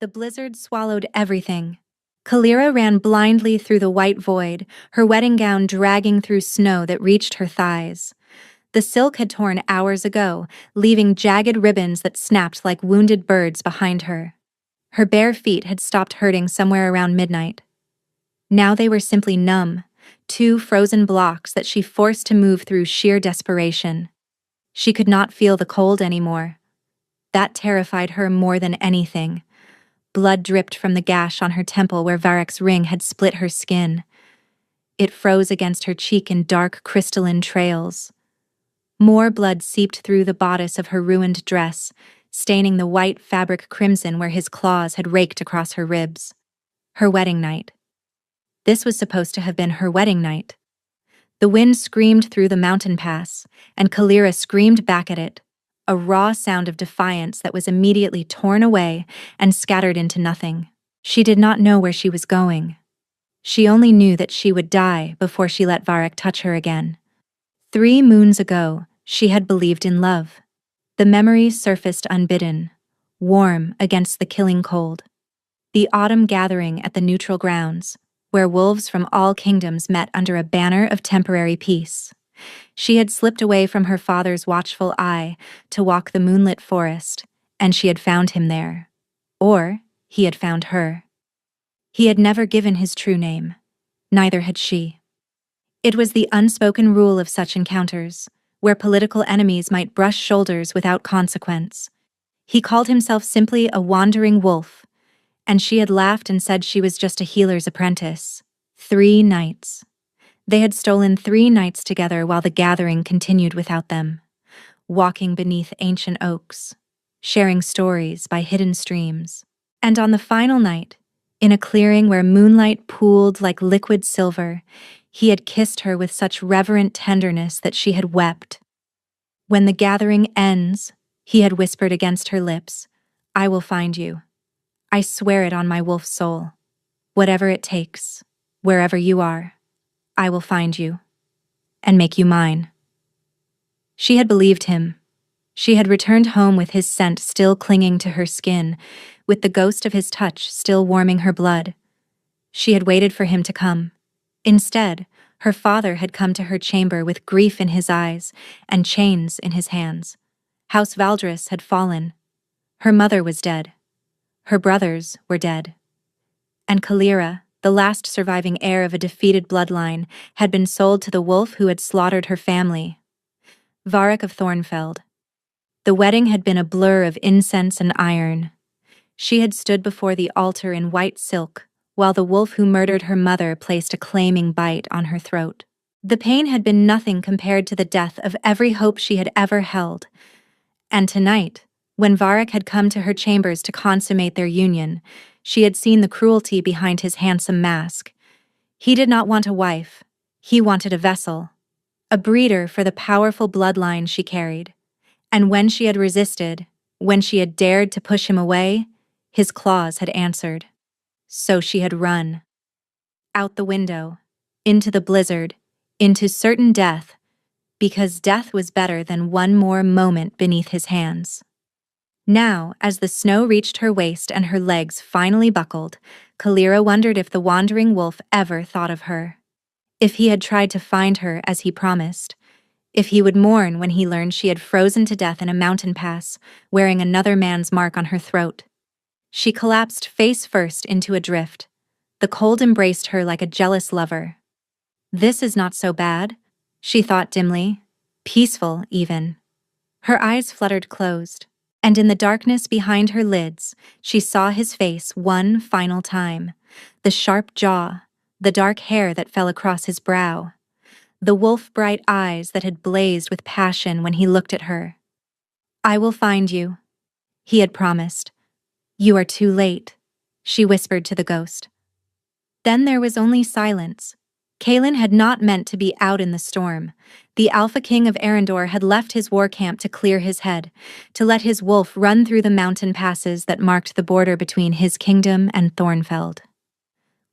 The blizzard swallowed everything. Kalira ran blindly through the white void, her wedding gown dragging through snow that reached her thighs. The silk had torn hours ago, leaving jagged ribbons that snapped like wounded birds behind her. Her bare feet had stopped hurting somewhere around midnight. Now they were simply numb, two frozen blocks that she forced to move through sheer desperation. She could not feel the cold anymore. That terrified her more than anything. Blood dripped from the gash on her temple where Varroc's ring had split her skin. It froze against her cheek in dark crystalline trails. More blood seeped through the bodice of her ruined dress, staining the white fabric crimson where his claws had raked across her ribs. Her wedding night. This was supposed to have been her wedding night. The wind screamed through the mountain pass, and Kalira screamed back at it, a raw sound of defiance that was immediately torn away and scattered into nothing. She did not know where she was going. She only knew that she would die before she let Varroc touch her again. 3 moons ago, she had believed in love. The memories surfaced unbidden, warm against the killing cold. The autumn gathering at the neutral grounds, where wolves from all kingdoms met under a banner of temporary peace. She had slipped away from her father's watchful eye to walk the moonlit forest, and she had found him there. Or he had found her. He had never given his true name. Neither had she. It was the unspoken rule of such encounters, where political enemies might brush shoulders without consequence. He called himself simply a wandering wolf, and she had laughed and said she was just a healer's apprentice. 3 nights. They had stolen 3 nights together while the gathering continued without them, walking beneath ancient oaks, sharing stories by hidden streams. And on the final night, in a clearing where moonlight pooled like liquid silver, he had kissed her with such reverent tenderness that she had wept. "When the gathering ends," he had whispered against her lips, "I will find you. I swear it on my wolf's soul. Whatever it takes, wherever you are, I will find you and make you mine." She had believed him. She had returned home with his scent still clinging to her skin, with the ghost of his touch still warming her blood. She had waited for him to come. Instead, her father had come to her chamber with grief in his eyes and chains in his hands. House Valdris had fallen. Her mother was dead. Her brothers were dead. And Kalira, the last surviving heir of a defeated bloodline, had been sold to the wolf who had slaughtered her family. Varroc of Thornfeld. The wedding had been a blur of incense and iron. She had stood before the altar in white silk, while the wolf who murdered her mother placed a claiming bite on her throat. The pain had been nothing compared to the death of every hope she had ever held. And tonight, when Varroc had come to her chambers to consummate their union, she had seen the cruelty behind his handsome mask. He did not want a wife. He wanted a vessel, a breeder for the powerful bloodline she carried. And when she had resisted, when she had dared to push him away, his claws had answered. So she had run. Out the window, into the blizzard, into certain death, because death was better than one more moment beneath his hands. Now, as the snow reached her waist and her legs finally buckled, Kalira wondered if the wandering wolf ever thought of her. If he had tried to find her as he promised. If he would mourn when he learned she had frozen to death in a mountain pass, wearing another man's mark on her throat. She collapsed face first into a drift. The cold embraced her like a jealous lover. This is not so bad, she thought dimly. Peaceful, even. Her eyes fluttered closed, and in the darkness behind her lids, she saw his face one final time. The sharp jaw, the dark hair that fell across his brow. The wolf-bright eyes that had blazed with passion when he looked at her. "I will find you," he had promised. "You are too late," she whispered to the ghost. Then there was only silence. Kaelin had not meant to be out in the storm. The Alpha King of Arendor had left his war camp to clear his head, to let his wolf run through the mountain passes that marked the border between his kingdom and Thornfeld.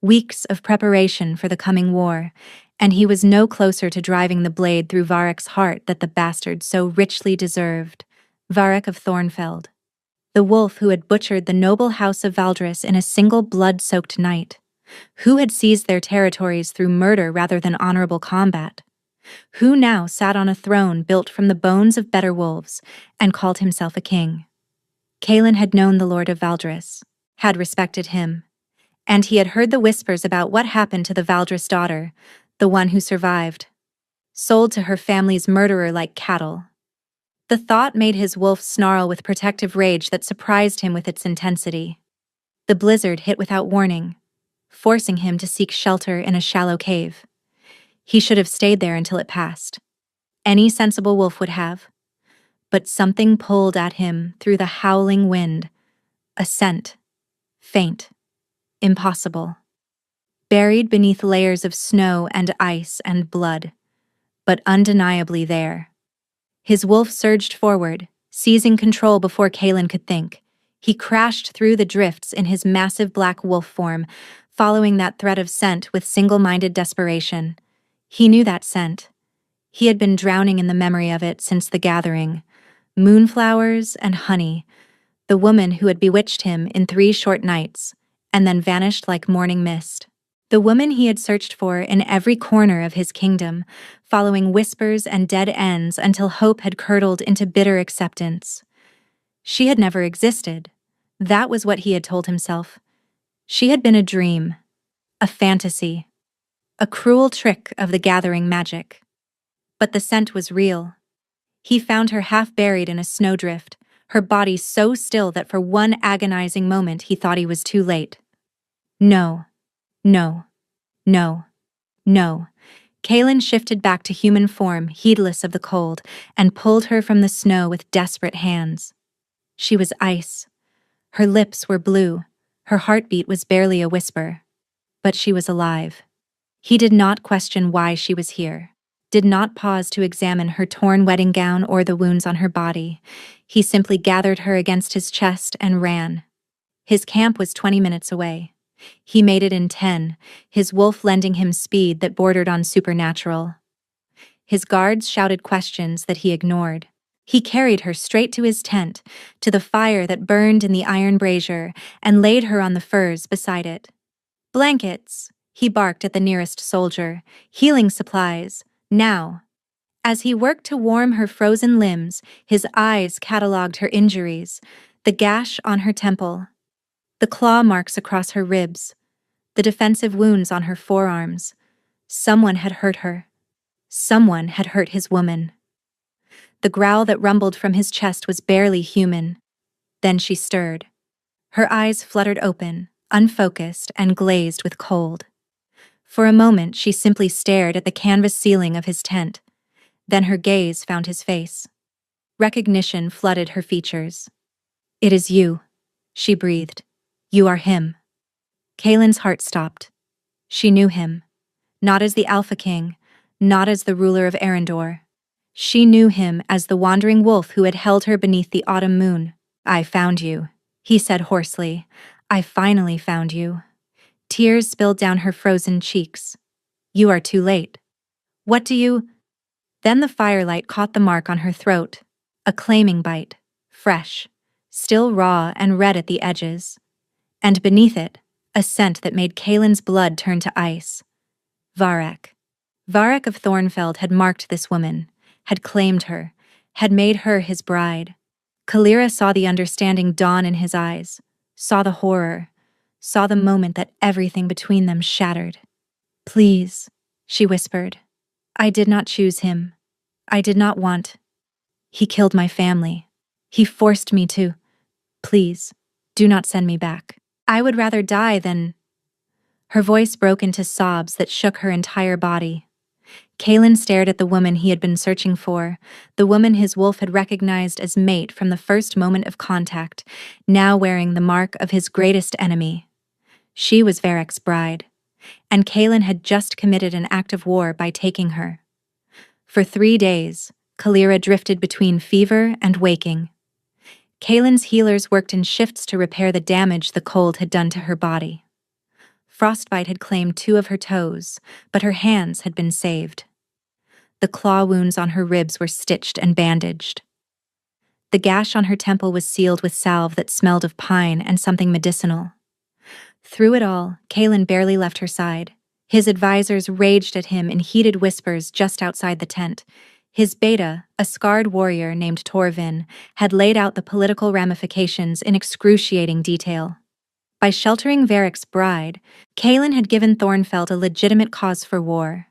Weeks of preparation for the coming war, and he was no closer to driving the blade through Varroc's heart that the bastard so richly deserved. Varroc of Thornfeld. The wolf who had butchered the noble house of Valdris in a single blood-soaked night. Who had seized their territories through murder rather than honorable combat? Who now sat on a throne built from the bones of better wolves and called himself a king? Kaelin had known the Lord of Valdris, had respected him, and he had heard the whispers about what happened to the Valdris daughter, the one who survived, sold to her family's murderer like cattle. The thought made his wolf snarl with protective rage that surprised him with its intensity. The blizzard hit without warning, forcing him to seek shelter in a shallow cave. He should have stayed there until it passed. Any sensible wolf would have. But something pulled at him through the howling wind. A scent. Faint. Impossible. Buried beneath layers of snow and ice and blood. But undeniably there. His wolf surged forward, seizing control before Kaelin could think. He crashed through the drifts in his massive black wolf form, following that thread of scent with single-minded desperation. He knew that scent. He had been drowning in the memory of it since the gathering. Moonflowers and honey, the woman who had bewitched him in 3 short nights, and then vanished like morning mist. The woman he had searched for in every corner of his kingdom, following whispers and dead ends until hope had curdled into bitter acceptance. She had never existed. That was what he had told himself. She had been a dream, a fantasy, a cruel trick of the gathering magic. But the scent was real. He found her half buried in a snowdrift, her body so still that for one agonizing moment he thought he was too late. No. No. No. No. Kaelin shifted back to human form, heedless of the cold, and pulled her from the snow with desperate hands. She was ice. Her lips were blue. Her heartbeat was barely a whisper. But she was alive. He did not question why she was here, did not pause to examine her torn wedding gown or the wounds on her body. He simply gathered her against his chest and ran. His camp was 20 minutes away. He made it in 10, his wolf lending him speed that bordered on supernatural. His guards shouted questions that he ignored. He carried her straight to his tent, to the fire that burned in the iron brazier, and laid her on the furs beside it. Blankets, he barked at the nearest soldier. Healing supplies, now. As he worked to warm her frozen limbs, his eyes catalogued her injuries, the gash on her temple, the claw marks across her ribs, the defensive wounds on her forearms. Someone had hurt her. Someone had hurt his woman. The growl that rumbled from his chest was barely human. Then she stirred. Her eyes fluttered open, unfocused and glazed with cold. For a moment she simply stared at the canvas ceiling of his tent. Then her gaze found his face. Recognition flooded her features. "It is you," she breathed. "You are him." Kaelin's heart stopped. She knew him. Not as the Alpha King, not as the ruler of Arendor. She knew him as the wandering wolf who had held her beneath the autumn moon. "I found you," he said hoarsely. "I finally found you." Tears spilled down her frozen cheeks. "You are too late." "What do you—" Then the firelight caught the mark on her throat. A claiming bite, fresh, still raw and red at the edges. And beneath it, a scent that made Kaelin's blood turn to ice. Varek. Varek of Thornfeld had marked this woman, had claimed her, had made her his bride. Kalira saw the understanding dawn in his eyes, saw the horror, saw the moment that everything between them shattered. "Please," she whispered. "I did not choose him. I did not want. He killed my family. He forced me to. Please, do not send me back. I would rather die than—" Her voice broke into sobs that shook her entire body. Kaelin stared at the woman he had been searching for, the woman his wolf had recognized as mate from the first moment of contact, now wearing the mark of his greatest enemy. She was Varek's bride, and Kaelin had just committed an act of war by taking her. For 3 days, Kalira drifted between fever and waking. Kaelin's healers worked in shifts to repair the damage the cold had done to her body. Frostbite had claimed 2 of her toes, but her hands had been saved. The claw wounds on her ribs were stitched and bandaged. The gash on her temple was sealed with salve that smelled of pine and something medicinal. Through it all, Kaelin barely left her side. His advisors raged at him in heated whispers just outside the tent. His beta, a scarred warrior named Torvin, had laid out the political ramifications in excruciating detail. By sheltering Varric's bride, Kaelin had given Thornfeld a legitimate cause for war.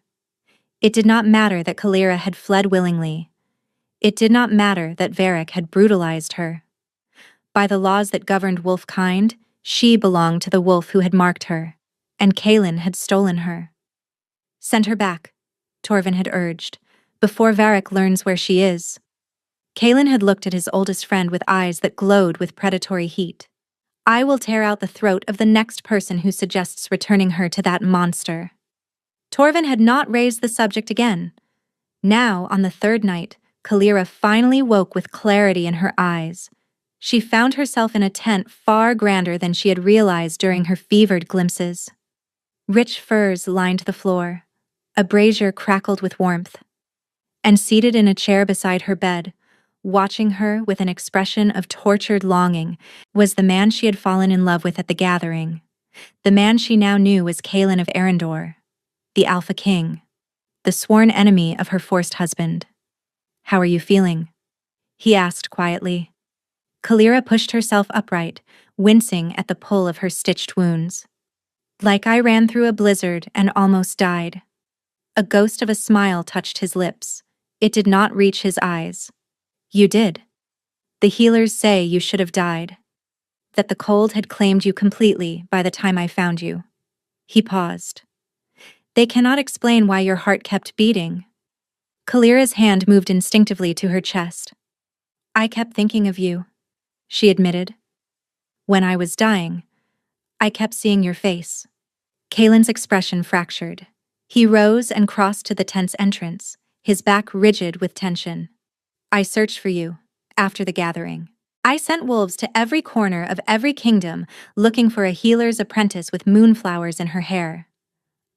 It did not matter that Kalira had fled willingly. It did not matter that Varric had brutalized her. By the laws that governed wolf kind, she belonged to the wolf who had marked her, and Kaelin had stolen her. "Send her back," Torvin had urged, "before Varric learns where she is." Kaelin had looked at his oldest friend with eyes that glowed with predatory heat. "I will tear out the throat of the next person who suggests returning her to that monster." Torvin had not raised the subject again. Now, on the third night, Kalira finally woke with clarity in her eyes. She found herself in a tent far grander than she had realized during her fevered glimpses. Rich furs lined the floor. A brazier crackled with warmth. And seated in a chair beside her bed, watching her with an expression of tortured longing, was the man she had fallen in love with at the gathering. The man she now knew was Kaelin of Arendor, the Alpha King, the sworn enemy of her forced husband. "How are you feeling?" he asked quietly. Kalira pushed herself upright, wincing at the pull of her stitched wounds. "Like I ran through a blizzard and almost died." A ghost of a smile touched his lips. It did not reach his eyes. "You did. The healers say you should have died. That the cold had claimed you completely by the time I found you." He paused. "They cannot explain why your heart kept beating." Kalira's hand moved instinctively to her chest. "I kept thinking of you," she admitted. "When I was dying, I kept seeing your face." Kaelin's expression fractured. He rose and crossed to the tent's entrance, his back rigid with tension. "I searched for you, after the gathering. I sent wolves to every corner of every kingdom looking for a healer's apprentice with moonflowers in her hair.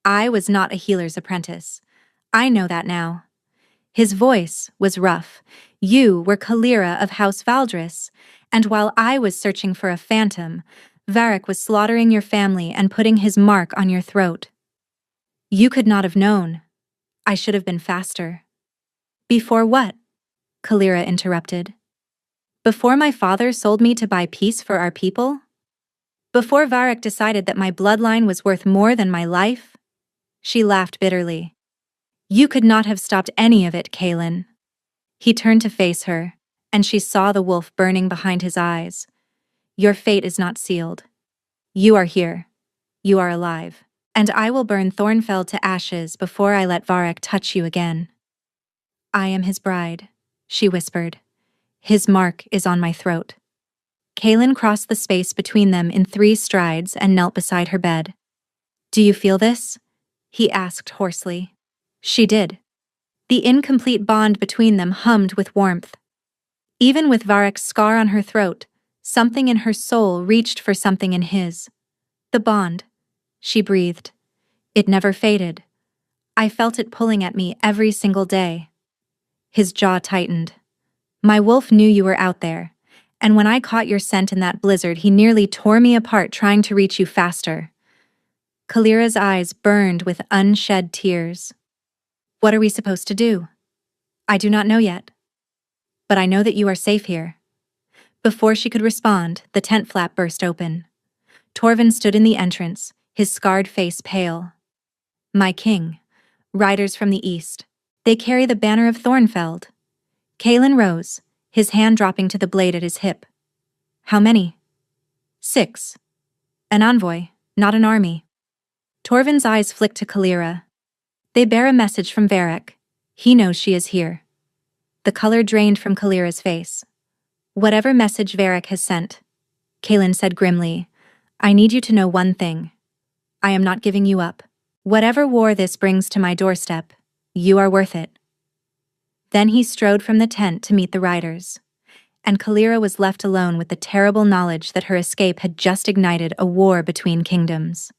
I was not a healer's apprentice. I know that now." His voice was rough. "You were Kalira of House Valdris, and while I was searching for a phantom, Varric was slaughtering your family and putting his mark on your throat. You could not have known. I should have been faster." "Before what?" Kalira interrupted. "Before my father sold me to buy peace for our people? Before Varric decided that my bloodline was worth more than my life?" She laughed bitterly. "You could not have stopped any of it, Kaelin." He turned to face her, and she saw the wolf burning behind his eyes. "Your fate is not sealed. You are here. You are alive. And I will burn Thornfeld to ashes before I let Varric touch you again." "I am his bride," she whispered. "His mark is on my throat." Kaelin crossed the space between them in 3 strides and knelt beside her bed. "Do you feel this?" he asked hoarsely. She did. The incomplete bond between them hummed with warmth. Even with Varric's scar on her throat, something in her soul reached for something in his. "The bond," she breathed. "It never faded. I felt it pulling at me every single day." His jaw tightened. "My wolf knew you were out there, and when I caught your scent in that blizzard, he nearly tore me apart trying to reach you faster." Kalira's eyes burned with unshed tears. "What are we supposed to do?" "I do not know yet. But I know that you are safe here." Before she could respond, the tent flap burst open. Torvin stood in the entrance, his scarred face pale. "My king, riders from the east. They carry the banner of Thornfeld." Kaelin rose, his hand dropping to the blade at his hip. "How many?" "6. An envoy, not an army." Torvin's eyes flicked to Kalira. "They bear a message from Varric. He knows she is here." The color drained from Kalira's face. "Whatever message Varric has sent," Kaelin said grimly, "I need you to know one thing. I am not giving you up. Whatever war this brings to my doorstep, you are worth it." Then he strode from the tent to meet the riders, and Kalira was left alone with the terrible knowledge that her escape had just ignited a war between kingdoms.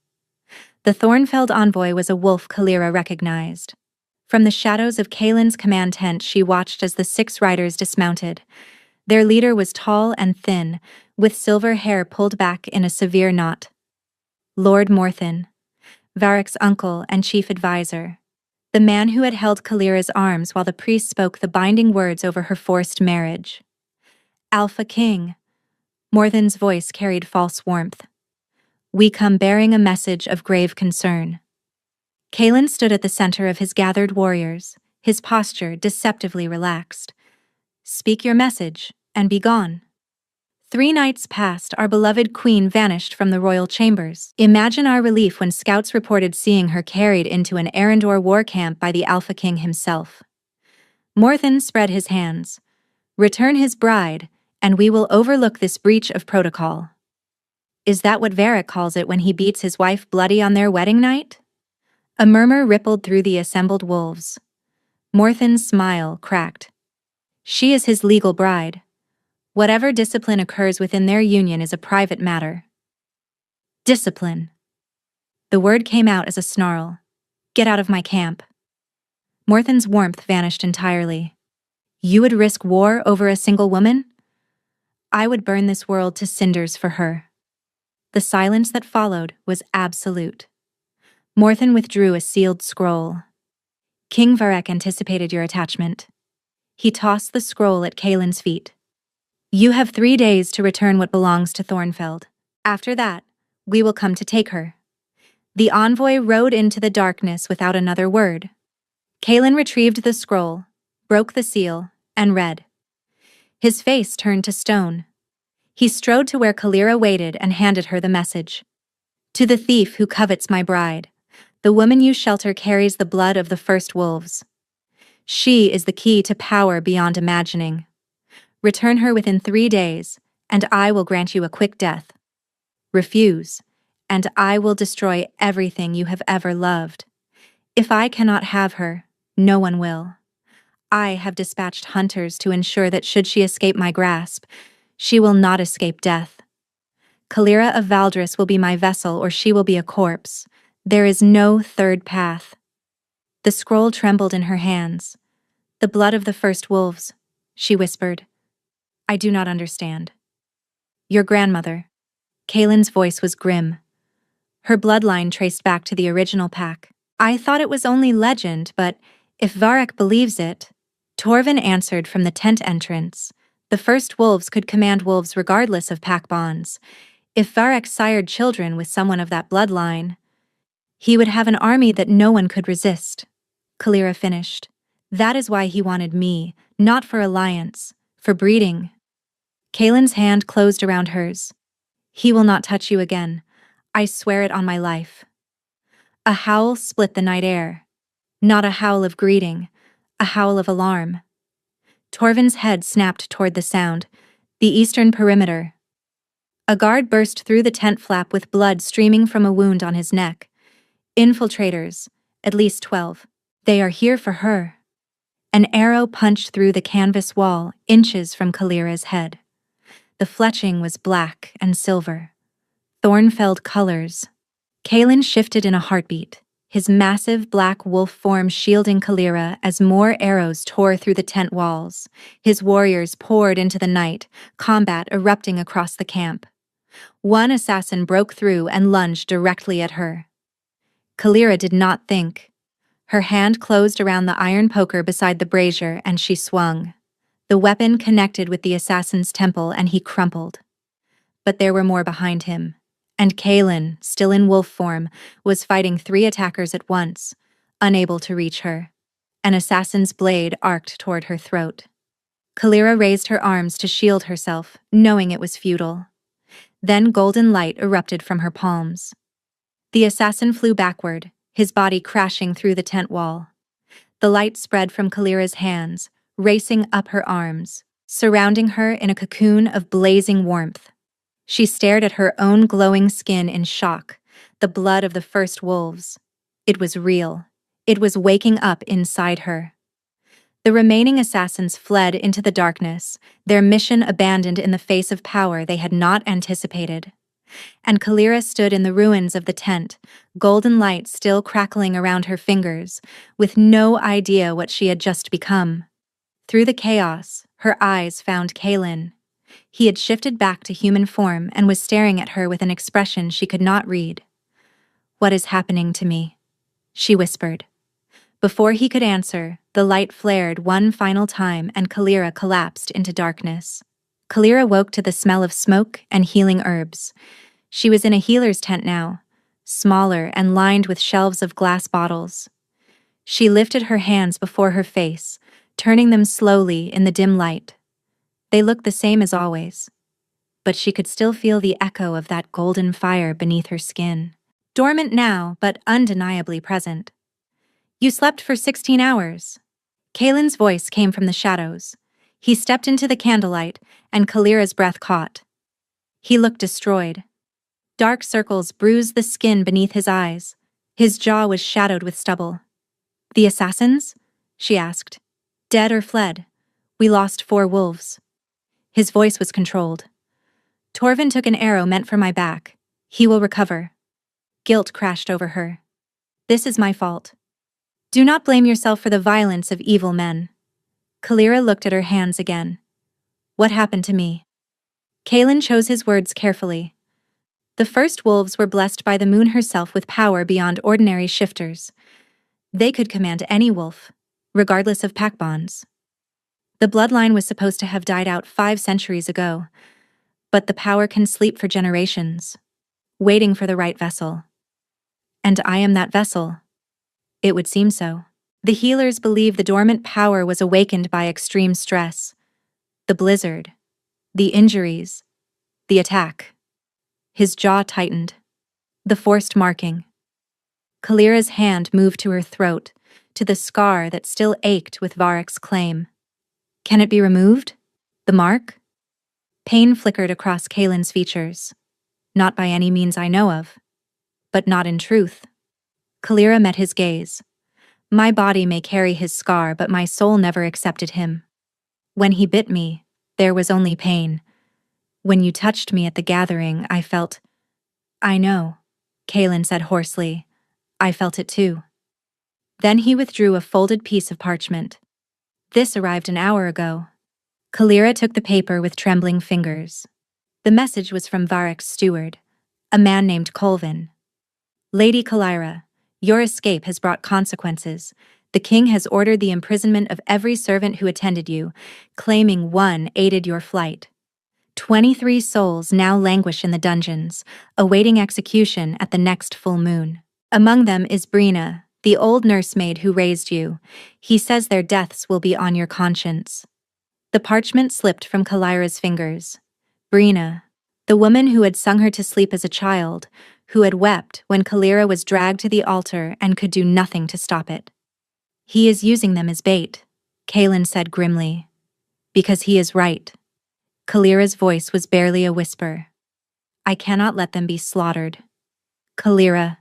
The Thornfeld envoy was a wolf Kalira recognized. From the shadows of Kaelin's command tent, she watched as the 6 riders dismounted. Their leader was tall and thin, with silver hair pulled back in a severe knot. Lord Morthen, Varric's uncle and chief advisor. The man who had held Kalira's arms while the priest spoke the binding words over her forced marriage. Alpha King. Morthen's voice carried false warmth. We come bearing a message of grave concern. Kaelin stood at the center of his gathered warriors, his posture deceptively relaxed. Speak your message, and be gone. 3 nights passed, our beloved queen vanished from the royal chambers. Imagine our relief when scouts reported seeing her carried into an Arendor war camp by the Alpha King himself. Morthen spread his hands. Return his bride, and we will overlook this breach of protocol. Is that what Varric calls it when he beats his wife bloody on their wedding night? A murmur rippled through the assembled wolves. Morthen's smile cracked. She is his legal bride. Whatever discipline occurs within their union is a private matter. Discipline. The word came out as a snarl. Get out of my camp. Morthen's warmth vanished entirely. You would risk war over a single woman? I would burn this world to cinders for her. The silence that followed was absolute. Morthen withdrew a sealed scroll. King Varric anticipated your attachment. He tossed the scroll at Kaelin's feet. You have 3 days to return what belongs to Thornfeld. After that, we will come to take her. The envoy rode into the darkness without another word. Kaelin retrieved the scroll, broke the seal, and read. His face turned to stone. He strode to where Kalira waited and handed her the message. To the thief who covets my bride, the woman you shelter carries the blood of the first wolves. She is the key to power beyond imagining. Return her within 3 days, and I will grant you a quick death. Refuse, and I will destroy everything you have ever loved. If I cannot have her, no one will. I have dispatched hunters to ensure that should she escape my grasp, she will not escape death. Kalira of Valdris will be my vessel or she will be a corpse. There is no third path. The scroll trembled in her hands. The blood of the first wolves, she whispered. I do not understand. Your grandmother. Kaelin's voice was grim. Her bloodline traced back to the original pack. I thought it was only legend, but if Varric believes it... Torvin answered from the tent entrance. The first wolves could command wolves regardless of pack bonds. If Varric sired children with someone of that bloodline, he would have an army that no one could resist. Kalira finished. That is why he wanted me, not for alliance, for breeding. Kaelin's hand closed around hers. He will not touch you again. I swear it on my life. A howl split the night air. Not a howl of greeting, a howl of alarm. Torvin's head snapped toward the sound, the eastern perimeter. A guard burst through the tent flap with blood streaming from a wound on his neck. Infiltrators, at least 12. They are here for her. An arrow punched through the canvas wall, inches from Kalira's head. The fletching was black and silver. Thornfeld colors. Kaelin shifted in a heartbeat, his massive black wolf form shielding Kalira as more arrows tore through the tent walls. His warriors poured into the night, combat erupting across the camp. One assassin broke through and lunged directly at her. Kalira did not think. Her hand closed around the iron poker beside the brazier and she swung. The weapon connected with the assassin's temple and he crumpled. But there were more behind him. And Kaelin, still in wolf form, was fighting 3 attackers at once, unable to reach her. An assassin's blade arced toward her throat. Kalira raised her arms to shield herself, knowing it was futile. Then golden light erupted from her palms. The assassin flew backward, his body crashing through the tent wall. The light spread from Kalira's hands, racing up her arms, surrounding her in a cocoon of blazing warmth. She stared at her own glowing skin in shock, the blood of the first wolves. It was real. It was waking up inside her. The remaining assassins fled into the darkness, their mission abandoned in the face of power they had not anticipated. And Kalira stood in the ruins of the tent, golden light still crackling around her fingers, with no idea what she had just become. Through the chaos, Her eyes found Kaelin. He had shifted back to human form and was staring at her with an expression she could not read. "What is happening to me?" she whispered. Before he could answer, the light flared one final time and Kalira collapsed into darkness. Kalira woke to the smell of smoke and healing herbs. She was in a healer's tent now, smaller and lined with shelves of glass bottles. She lifted her hands before her face, turning them slowly in the dim light. They looked the same as always, but she could still feel the echo of that golden fire beneath her skin. Dormant now, but undeniably present. "You slept for 16 hours. Kaelin's voice came from the shadows. He stepped into the candlelight, and Kalira's breath caught. He looked destroyed. Dark circles bruised the skin beneath his eyes. His jaw was shadowed with stubble. "The assassins?" she asked. "Dead or fled? We lost 4 wolves." His voice was controlled. "Torvin took an arrow meant for my back. He will recover." Guilt crashed over her. "This is my fault. Do not blame yourself for the violence of evil men." Kalira looked at her hands again. "What happened to me?" Kaelin chose his words carefully. "The first wolves were blessed by the moon herself with power beyond ordinary shifters. They could command any wolf, regardless of pack bonds. The bloodline was supposed to have died out 5 centuries ago, but the power can sleep for generations, waiting for the right vessel. And I am that vessel. It would seem so. The healers believe the dormant power was awakened by extreme stress. The blizzard, the injuries, the attack." His jaw tightened. "The forced marking." Kalira's hand moved to her throat, to the scar that still ached with Varick's claim. "Can it be removed? The mark?" Pain flickered across Kaelin's features. "Not by any means I know of. But not in truth." Kalira met his gaze. "My body may carry his scar, but my soul never accepted him. When he bit me, there was only pain. When you touched me at the gathering, I felt—" "I know," Kaelin said hoarsely. "I felt it too." Then he withdrew a folded piece of parchment. "This arrived an hour ago." Kalira took the paper with trembling fingers. The message was from Varick's steward, a man named Colvin. "Lady Kalira, your escape has brought consequences. The king has ordered the imprisonment of every servant who attended you, claiming 1 aided your flight. 23 souls now languish in the dungeons, awaiting execution at the next full moon. Among them is Brina, the old nursemaid who raised you. He says their deaths will be on your conscience." The parchment slipped from Kalira's fingers. Brina, the woman who had sung her to sleep as a child, who had wept when Kalira was dragged to the altar and could do nothing to stop it. "He is using them as bait," Kaelin said grimly. "Because he is right." Kalira's voice was barely a whisper. "I cannot let them be slaughtered. Kalira.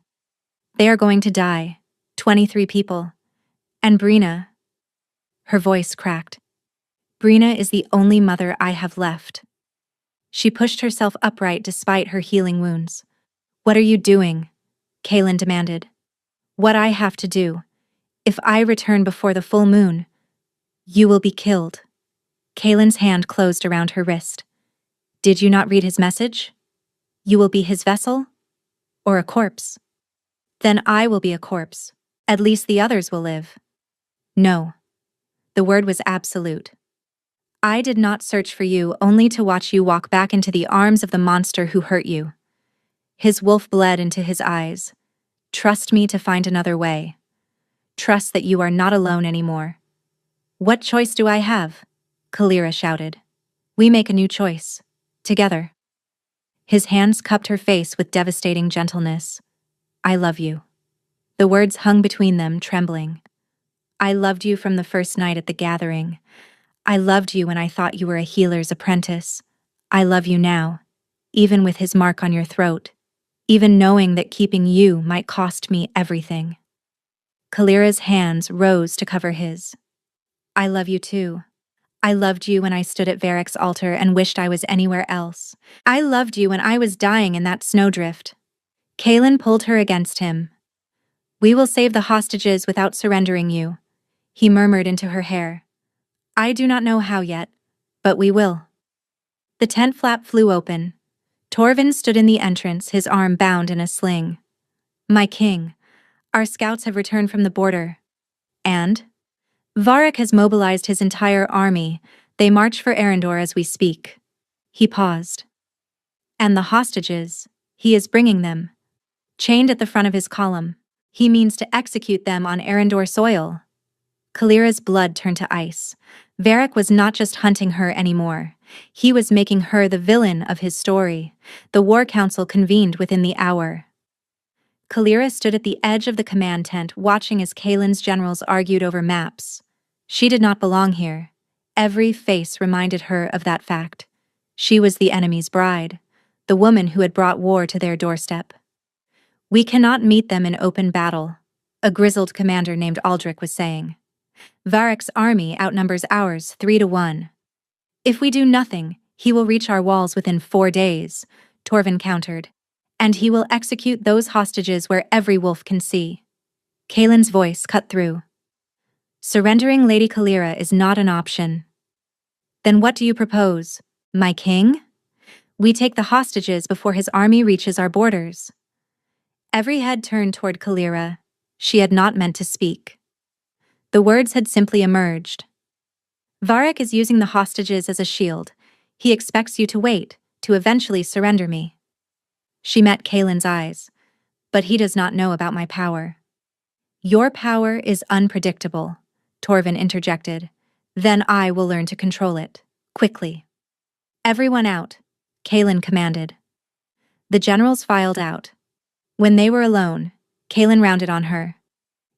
They are going to die. 23 people. And Brina." Her voice cracked. "Brina is the only mother I have left." She pushed herself upright despite her healing wounds. "What are you doing?" Kaelin demanded. "What I have to do. If I return before the full moon, you will be killed." Kaelin's hand closed around her wrist. "Did you not read his message? You will be his vessel? Or a corpse? Then I will be a corpse. At least the others will live." "No." The word was absolute. "I did not search for you only to watch you walk back into the arms of the monster who hurt you." His wolf bled into his eyes. "Trust me to find another way. Trust that you are not alone anymore." "What choice do I have?" Kalira shouted. "We make a new choice. Together." His hands cupped her face with devastating gentleness. "I love you." The words hung between them, trembling. "I loved you from the first night at the gathering. I loved you when I thought you were a healer's apprentice. I love you now, even with his mark on your throat, even knowing that keeping you might cost me everything." Kalira's hands rose to cover his. "I love you too. I loved you when I stood at Varick's altar and wished I was anywhere else. I loved you when I was dying in that snowdrift." Kaelin pulled her against him. "We will save the hostages without surrendering you," he murmured into her hair. "I do not know how yet, But we will. The tent flap flew open. Torvin stood in the entrance, his arm bound in a sling. My king, our scouts have returned from the border. And? Varric has mobilized his entire army. They march for Arendor as we speak. He paused. And the hostages, he is bringing them. Chained at the front of his column. He means to execute them on Arendor soil. Kalira's blood turned to ice. Varric was not just hunting her anymore. He was making her the villain of his story. The War Council convened within the hour. Kalira stood at the edge of the command tent, watching as Kaelin's generals argued over maps. She did not belong here. Every face reminded her of that fact. She was the enemy's bride, the woman who had brought war to their doorstep. We cannot meet them in open battle, a grizzled commander named Aldrich was saying. Varric's army outnumbers ours 3-1. If we do nothing, he will reach our walls within 4 days, Torvin countered. And he will execute those hostages where every wolf can see. Kaelin's voice cut through. Surrendering Lady Kalira is not an option. Then what do you propose, my king? We take the hostages before his army reaches our borders. Every head turned toward Kalira. She had not meant to speak. The words had simply emerged. Varric is using the hostages as a shield. He expects you to wait, to eventually surrender me. She met Kaelin's eyes. But he does not know about my power. Your power is unpredictable, Torvin interjected. Then I will learn to control it, quickly. Everyone out, Kaelin commanded. The generals filed out. When they were alone, Kaelin rounded on her.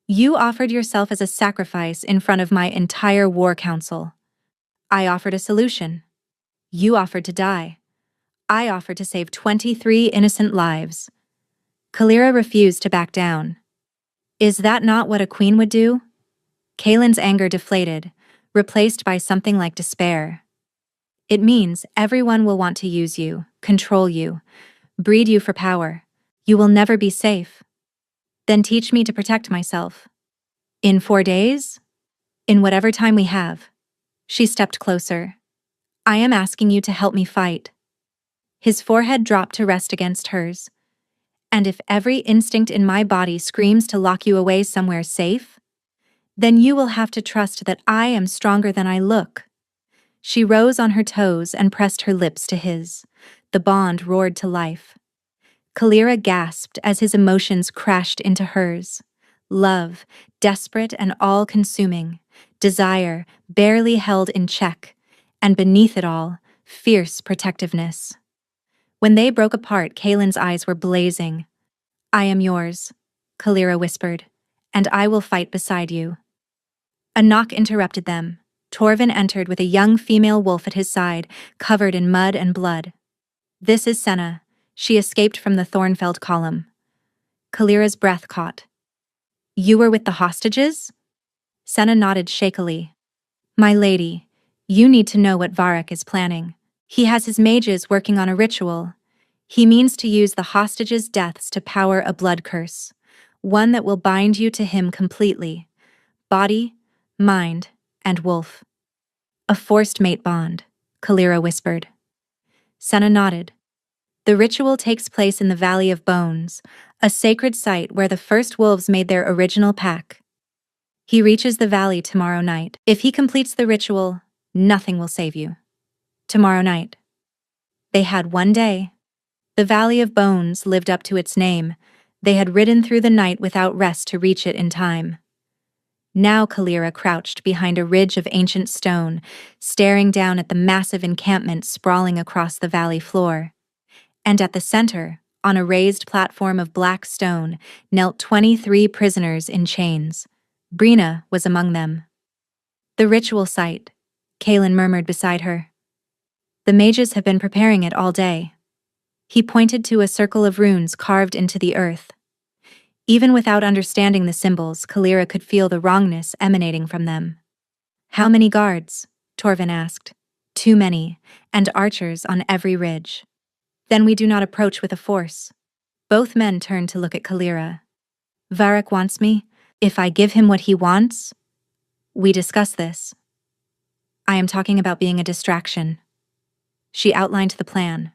You offered yourself as a sacrifice in front of my entire war council. I offered a solution. You offered to die. I offered to save 23 innocent lives. Kalira refused to back down. Is that not what a queen would do? Kaelin's anger deflated, replaced by something like despair. It means everyone will want to use you, control you, breed you for power. You will never be safe. Then teach me to protect myself. In 4 days? In whatever time we have. She stepped closer. I am asking you to help me fight. His forehead dropped to rest against hers. And if every instinct in my body screams to lock you away somewhere safe, then you will have to trust that I am stronger than I look. She rose on her toes and pressed her lips to his. The bond roared to life. Kalira gasped as his emotions crashed into hers. Love, desperate and all-consuming. Desire, barely held in check. And beneath it all, fierce protectiveness. When they broke apart, Kaelin's eyes were blazing. I am yours, Kalira whispered, and I will fight beside you. A knock interrupted them. Torvin entered with a young female wolf at his side, covered in mud and blood. This is Senna. She escaped from the Thornfeld column. Kalira's breath caught. You were with the hostages? Senna nodded shakily. My lady, you need to know what Varric is planning. He has his mages working on a ritual. He means to use the hostages' deaths to power a blood curse, one that will bind you to him completely. Body, mind, and wolf. A forced mate bond, Kalira whispered. Senna nodded. The ritual takes place in the Valley of Bones, a sacred site where the first wolves made their original pack. He reaches the valley tomorrow night. If he completes the ritual, nothing will save you. Tomorrow night. They had 1 day. The Valley of Bones lived up to its name. They had ridden through the night without rest to reach it in time. Now Kalira crouched behind a ridge of ancient stone, staring down at the massive encampment sprawling across the valley floor. And at the center, on a raised platform of black stone, knelt 23 prisoners in chains. Brina was among them. The ritual site, Kaelin murmured beside her. The mages have been preparing it all day. He pointed to a circle of runes carved into the earth. Even without understanding the symbols, Kalira could feel the wrongness emanating from them. How many guards? Torvin asked. Too many, and archers on every ridge. Then we do not approach with a force. Both men turned to look at Kalira. Varric wants me. If I give him what he wants, we discuss this. I am talking about being a distraction. She outlined the plan.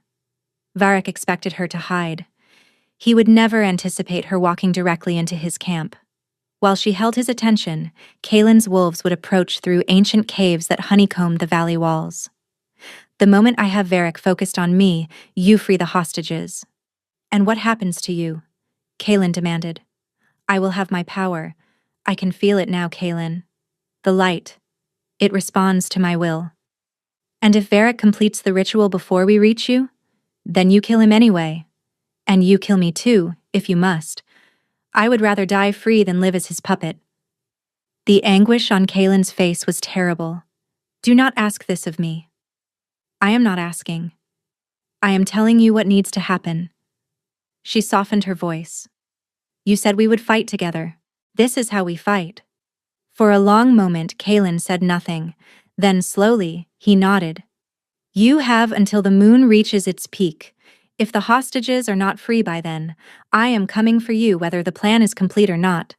Varric expected her to hide. He would never anticipate her walking directly into his camp. While she held his attention, Kaelin's wolves would approach through ancient caves that honeycombed the valley walls. The moment I have Varric focused on me, you free the hostages. And what happens to you? Kaelin demanded. I will have my power. I can feel it now, Kaelin. The light. It responds to my will. And if Varric completes the ritual before we reach you, then you kill him anyway. And you kill me too, if you must. I would rather die free than live as his puppet. The anguish on Kaelin's face was terrible. Do not ask this of me. I am not asking. I am telling you what needs to happen. She softened her voice. You said we would fight together. This is how we fight. For a long moment, Kaelin said nothing. Then slowly, he nodded. You have until the moon reaches its peak. If the hostages are not free by then, I am coming for you whether the plan is complete or not.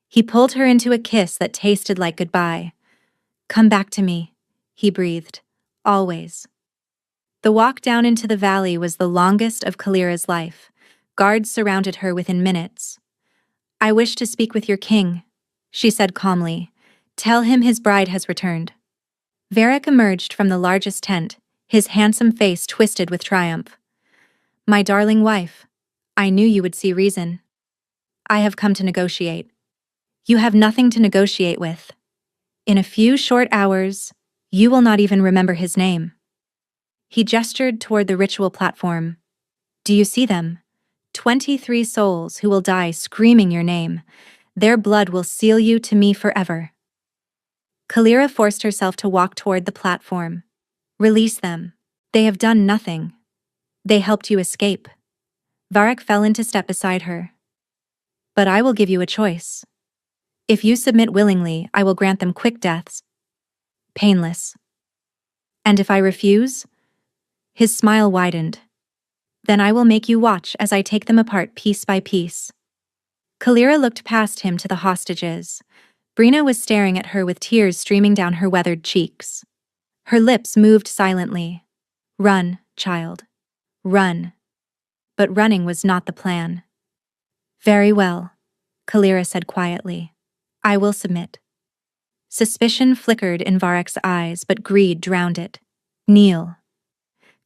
He pulled her into a kiss that tasted like goodbye. Come back to me, he breathed. Always. The walk down into the valley was the longest of Kalira's life. Guards surrounded her within minutes. I wish to speak with your king, she said calmly. Tell him his bride has returned. Varric emerged from the largest tent, his handsome face twisted with triumph. My darling wife, I knew you would see reason. I have come to negotiate. You have nothing to negotiate with. In a few short hours, you will not even remember his name. He gestured toward the ritual platform. Do you see them? 23 souls who will die screaming your name. Their blood will seal you to me forever. Kalira forced herself to walk toward the platform. Release them. They have done nothing. They helped you escape. Varric fell into step beside her. But I will give you a choice. If you submit willingly, I will grant them quick deaths. Painless. And if I refuse? His smile widened. Then I will make you watch as I take them apart piece by piece. Kalira looked past him to the hostages. Brina was staring at her with tears streaming down her weathered cheeks. Her lips moved silently. Run, child. Run. But running was not the plan. Very well, Kalira said quietly. I will submit. Suspicion flickered in Varric's eyes, but greed drowned it. Kneel.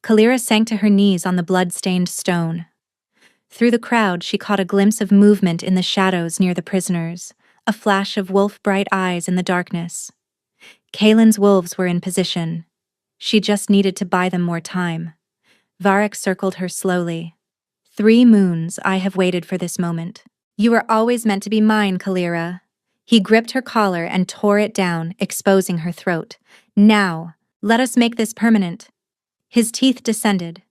Kalira sank to her knees on the blood-stained stone. Through the crowd, she caught a glimpse of movement in the shadows near the prisoners, a flash of wolf-bright eyes in the darkness. Kaelin's wolves were in position. She just needed to buy them more time. Varric circled her slowly. 3 moons I have waited for this moment. You were always meant to be mine, Kalira. He gripped her collar and tore it down, exposing her throat. Now, let us make this permanent. His teeth descended,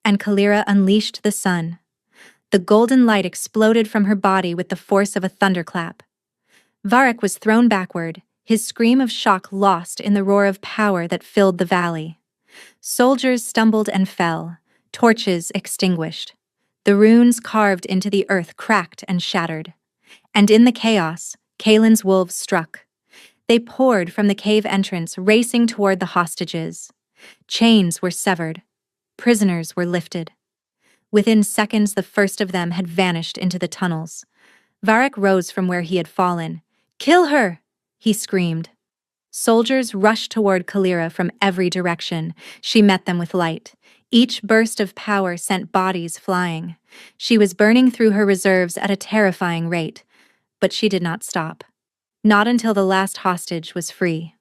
and Kalira unleashed the sun. The golden light exploded from her body with the force of a thunderclap. Varric was thrown backward, his scream of shock lost in the roar of power that filled the valley. Soldiers stumbled and fell, torches extinguished. The runes carved into the earth cracked and shattered. And in the chaos, Kaelin's wolves struck. They poured from the cave entrance, racing toward the hostages. Chains were severed. Prisoners were lifted. Within seconds, the first of them had vanished into the tunnels. Varric rose from where he had fallen. Kill her! He screamed. Soldiers rushed toward Kalira from every direction. She met them with light. Each burst of power sent bodies flying. She was burning through her reserves at a terrifying rate, but she did not stop. Not until the last hostage was free.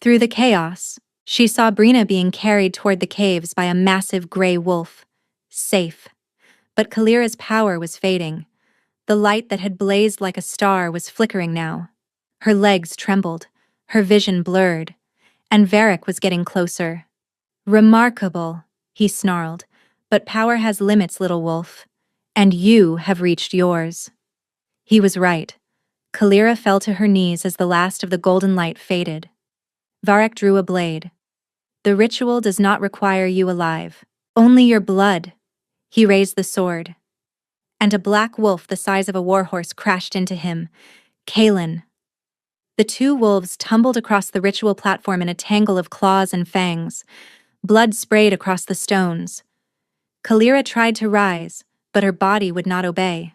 Through the chaos, she saw Brina being carried toward the caves by a massive gray wolf. Safe. But Kalira's power was fading. The light that had blazed like a star was flickering now. Her legs trembled, her vision blurred, and Varric was getting closer. Remarkable, he snarled, but power has limits, little wolf, and you have reached yours. He was right. Kalira fell to her knees as the last of the golden light faded. Varric drew a blade. The ritual does not require you alive, only your blood. He raised the sword. And a black wolf the size of a warhorse crashed into him. Kaelin. The two wolves tumbled across the ritual platform in a tangle of claws and fangs. Blood sprayed across the stones. Kalira tried to rise, but her body would not obey.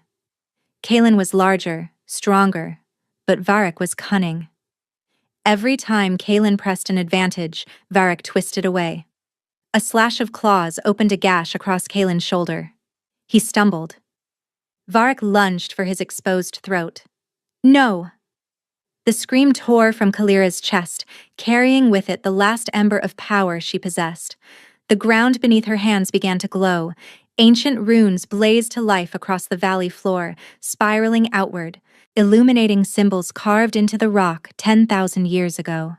Kaelin was larger, stronger, but Varric was cunning. Every time Kaelin pressed an advantage, Varric twisted away. A slash of claws opened a gash across Kaelin's shoulder. He stumbled. Varric lunged for his exposed throat. No! The scream tore from Kalira's chest, carrying with it the last ember of power she possessed. The ground beneath her hands began to glow. Ancient runes blazed to life across the valley floor, spiraling outward, illuminating symbols carved into the rock 10,000 years ago.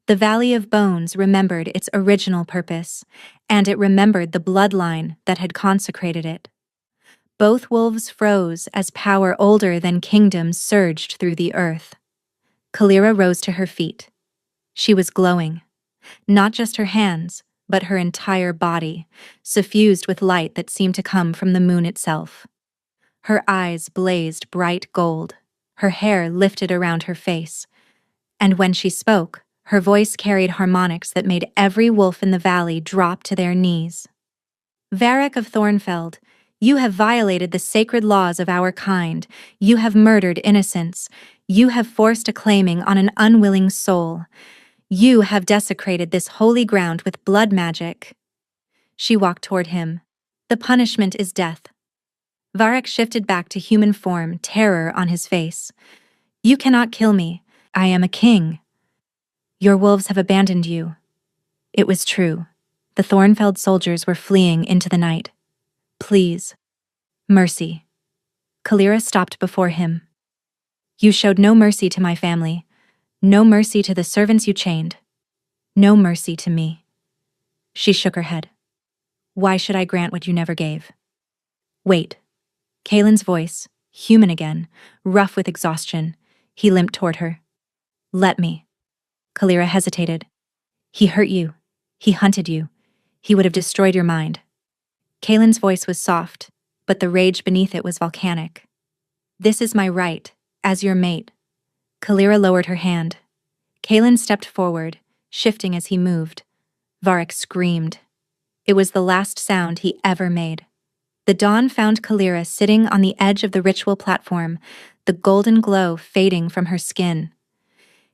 The Valley of Bones remembered its original purpose, and it remembered the bloodline that had consecrated it. Both wolves froze as power older than kingdoms surged through the earth. Kalira rose to her feet. She was glowing. Not just her hands, but her entire body, suffused with light that seemed to come from the moon itself. Her eyes blazed bright gold, her hair lifted around her face, and when she spoke, her voice carried harmonics that made every wolf in the valley drop to their knees. Varric of Thornfeld, you have violated the sacred laws of our kind. You have murdered innocents. You have forced a claiming on an unwilling soul. You have desecrated this holy ground with blood magic. She walked toward him. The punishment is death. Varric shifted back to human form, terror on his face. You cannot kill me. I am a king. Your wolves have abandoned you. It was true. The Thornfeld soldiers were fleeing into the night. Please. Mercy. Kalira stopped before him. You showed no mercy to my family. No mercy to the servants you chained. No mercy to me. She shook her head. Why should I grant what you never gave? Wait. Kaelin's voice, human again, rough with exhaustion. He limped toward her. Let me. Kalira hesitated. He hurt you. He hunted you. He would have destroyed your mind. Kaelin's voice was soft, but the rage beneath it was volcanic. This is my right, as your mate. Kalira lowered her hand. Kaelin stepped forward, shifting as he moved. Varric screamed. It was the last sound he ever made. The dawn found Kalira sitting on the edge of the ritual platform, the golden glow fading from her skin.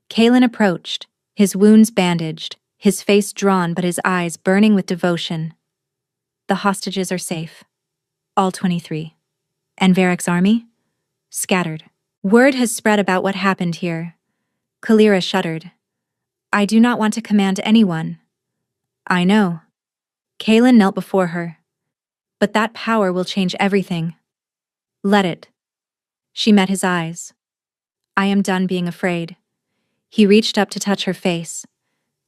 Kaelin approached, his wounds bandaged, his face drawn but his eyes burning with devotion. The hostages are safe. All 23. And Varric's army? Scattered. Word has spread about what happened here. Kalira shuddered. I do not want to command anyone. I know. Kaelin knelt before her. But that power will change everything. Let it. She met his eyes. I am done being afraid. He reached up to touch her face.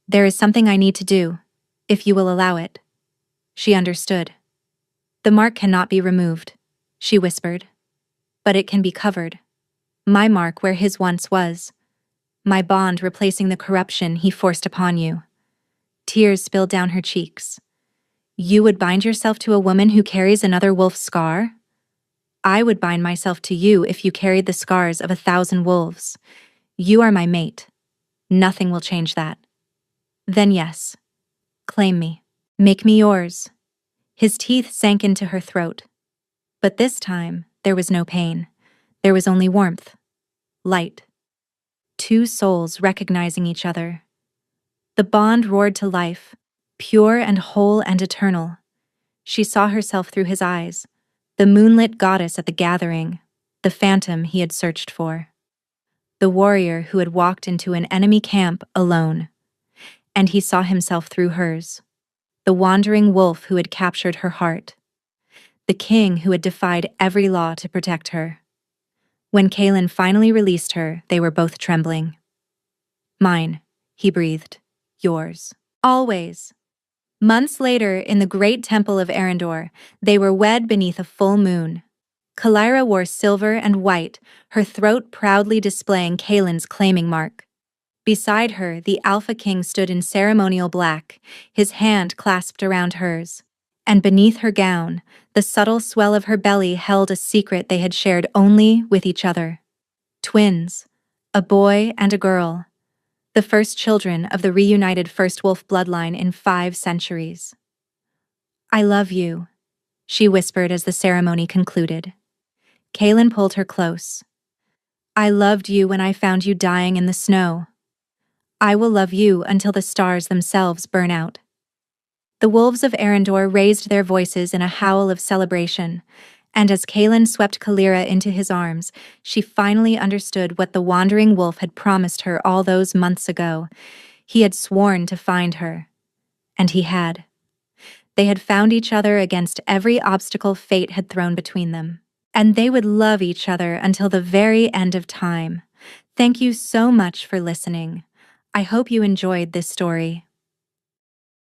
There is something I need to do, if you will allow it. She understood. The mark cannot be removed, she whispered. But it can be covered. My mark where his once was. My bond replacing the corruption he forced upon you. Tears spilled down her cheeks. You would bind yourself to a woman who carries another wolf's scar? I would bind myself to you if you carried the scars of 1,000 wolves. You are my mate. Nothing will change that. Then yes. Claim me. Make me yours. His teeth sank into her throat. But this time, there was no pain. There was only warmth. Light. Two souls recognizing each other. The bond roared to life, pure and whole and eternal. She saw herself through his eyes, the moonlit goddess at the gathering, the phantom he had searched for. The warrior who had walked into an enemy camp alone. And he saw himself through hers. The wandering wolf who had captured her heart. The king who had defied every law to protect her. When Kaelin finally released her, they were both trembling. Mine, he breathed. Yours. Always. Months later, in the great temple of Arendor, they were wed beneath a full moon. Kalira wore silver and white, her throat proudly displaying Kaelin's claiming mark. Beside her, the Alpha King stood in ceremonial black, his hand clasped around hers. And beneath her gown, the subtle swell of her belly held a secret they had shared only with each other. Twins, A boy and a girl, the first children of the reunited First Wolf bloodline in 5 centuries. I love you, she whispered as the ceremony concluded. Kaelin pulled her close. I loved you when I found you dying in the snow. I will love you until the stars themselves burn out. The wolves of Arendor raised their voices in a howl of celebration, and as Kaelin swept Kalira into his arms, she finally understood what the wandering wolf had promised her all those months ago. He had sworn to find her. And he had. They had found each other against every obstacle fate had thrown between them. And they would love each other until the very end of time. Thank you so much for listening. I hope you enjoyed this story.